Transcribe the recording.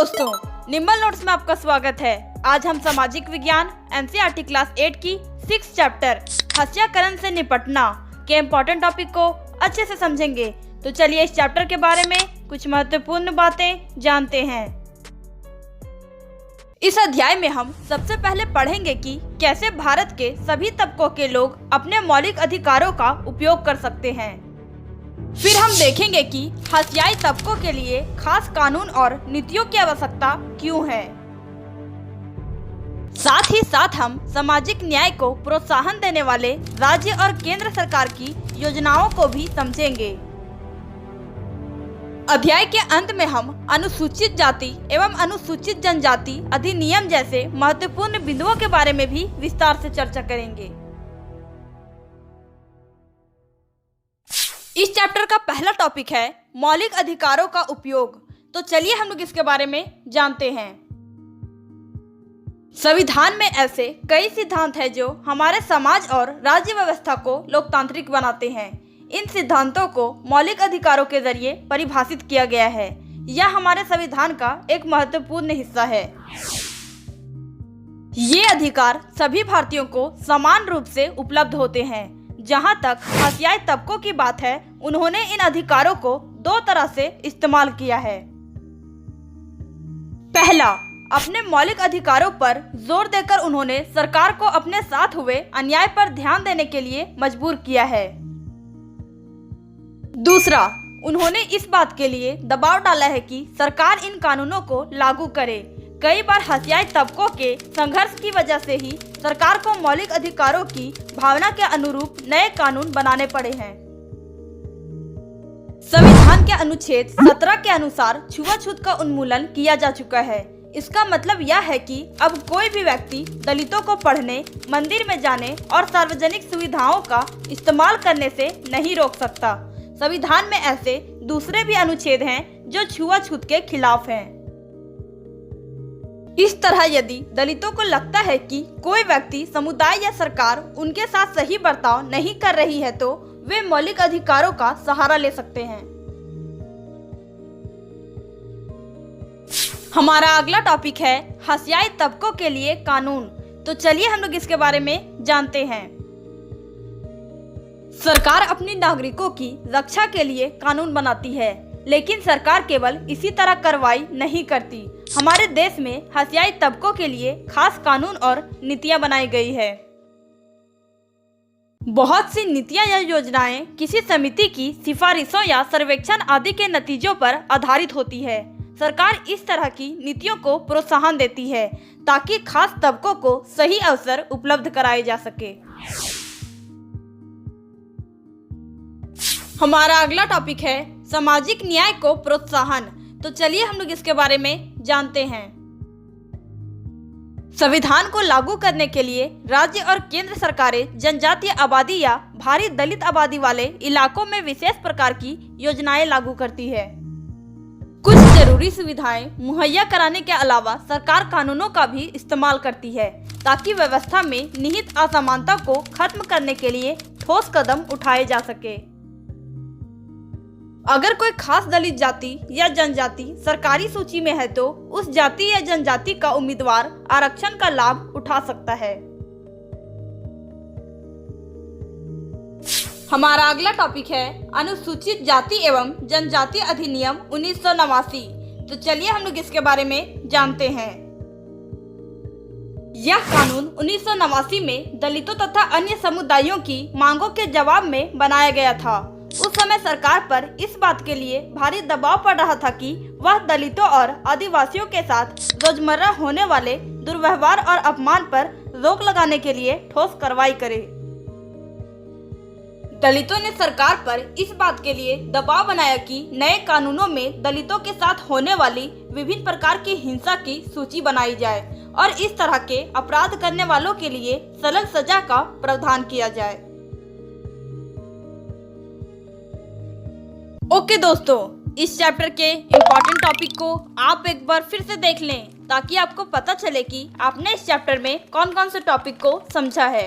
दोस्तों, nimble notes में आपका स्वागत है। आज हम सामाजिक विज्ञान एनसीईआरटी क्लास 8 की 6 चैप्टर हत्याकरण से निपटना के इम्पोर्टेंट टॉपिक को अच्छे से समझेंगे। तो चलिए इस चैप्टर के बारे में कुछ महत्वपूर्ण बातें जानते हैं। इस अध्याय में हम सबसे पहले पढ़ेंगे कि कैसे भारत के सभी तबकों के लोग अपने मौलिक अधिकारों का उपयोग कर सकते हैं। फिर हम देखेंगे कि हत्याई तबकों के लिए खास कानून और नीतियों की आवश्यकता क्यों है। साथ ही साथ हम सामाजिक न्याय को प्रोत्साहन देने वाले राज्य और केंद्र सरकार की योजनाओं को भी समझेंगे। अध्याय के अंत में हम अनुसूचित जाति एवं अनुसूचित जनजाति अधिनियम जैसे महत्वपूर्ण बिंदुओं के बारे में भी विस्तार से चर्चा करेंगे। इस चैप्टर का पहला टॉपिक है मौलिक अधिकारों का उपयोग। तो चलिए हम लोग इसके बारे में जानते हैं। संविधान में ऐसे कई सिद्धांत हैं जो हमारे समाज और राज्य व्यवस्था को लोकतांत्रिक बनाते हैं। इन सिद्धांतों को मौलिक अधिकारों के जरिए परिभाषित किया गया है। यह हमारे संविधान का एक महत्वपूर्ण हिस्सा है। ये अधिकार सभी भारतीयों को समान रूप से उपलब्ध होते हैं। जहां तक हत्याई तबकों की बात है, उन्होंने इन अधिकारों को दो तरह से इस्तेमाल किया है। पहला, अपने मौलिक अधिकारों पर जोर देकर उन्होंने सरकार को अपने साथ हुए अन्याय पर ध्यान देने के लिए मजबूर किया है। दूसरा, उन्होंने इस बात के लिए दबाव डाला है कि सरकार इन कानूनों को लागू करे। कई बार हत्याई तबकों के संघर्ष की वजह से ही सरकार को मौलिक अधिकारों की भावना के अनुरूप नए कानून बनाने पड़े हैं। संविधान के अनुच्छेद 17 के अनुसार छुआछूत का उन्मूलन किया जा चुका है। इसका मतलब यह है कि अब कोई भी व्यक्ति दलितों को पढ़ने, मंदिर में जाने और सार्वजनिक सुविधाओं का इस्तेमाल करने से नहीं रोक सकता। संविधान में ऐसे दूसरे भी अनुच्छेद हैं जो छुआछूत के खिलाफ हैं। इस तरह यदि दलितों को लगता है कि कोई व्यक्ति, समुदाय या सरकार उनके साथ सही बर्ताव नहीं कर रही है, तो वे मौलिक अधिकारों का सहारा ले सकते हैं। हमारा अगला टॉपिक है हत्याई तबकों के लिए कानून। तो चलिए हम लोग इसके बारे में जानते हैं। सरकार अपने नागरिकों की रक्षा के लिए कानून बनाती है, लेकिन सरकार केवल इसी तरह कार्रवाई नहीं करती। हमारे देश में हत्याई तबकों के लिए खास कानून और नीतियां बनाई गई है। बहुत सी नीतियां या योजनाएं किसी समिति की सिफारिशों या सर्वेक्षण आदि के नतीजों पर आधारित होती है। सरकार इस तरह की नीतियों को प्रोत्साहन देती है ताकि खास तबकों को सही अवसर उपलब्ध कराए जा सके। हमारा अगला टॉपिक है सामाजिक न्याय को प्रोत्साहन। तो चलिए हम लोग इसके बारे में जानते हैं। संविधान को लागू करने के लिए राज्य और केंद्र सरकारें जनजातीय आबादी या भारी दलित आबादी वाले इलाकों में विशेष प्रकार की योजनाएं लागू करती है। कुछ जरूरी सुविधाएं मुहैया कराने के अलावा सरकार कानूनों का भी इस्तेमाल करती है ताकि व्यवस्था में निहित असमानता को खत्म करने के लिए ठोस कदम उठाए जा सके। अगर कोई खास दलित जाति या जनजाति सरकारी सूची में है, तो उस जाति या जनजाति का उम्मीदवार आरक्षण का लाभ उठा सकता है। हमारा अगला टॉपिक है अनुसूचित जाति एवं जनजाति अधिनियम 1989। तो चलिए हम लोग इसके बारे में जानते हैं। यह कानून 1989 में दलितों तथा अन्य समुदायों की मांगों के जवाब में बनाया गया था। उस समय सरकार पर इस बात के लिए भारी दबाव पड़ रहा था कि वह दलितों और आदिवासियों के साथ रोजमर्रा होने वाले दुर्व्यवहार और अपमान पर रोक लगाने के लिए ठोस कार्रवाई करे। दलितों ने सरकार पर इस बात के लिए दबाव बनाया कि नए कानूनों में दलितों के साथ होने वाली विभिन्न प्रकार की हिंसा की सूची बनाई जाए और इस तरह के अपराध करने वालों के लिए सख्त सजा का प्रावधान किया जाए। ओके दोस्तों, इस चैप्टर के इम्पोर्टेंट टॉपिक को आप एक बार फिर से देख लें ताकि आपको पता चले कि आपने इस चैप्टर में कौन कौन से टॉपिक को समझा है।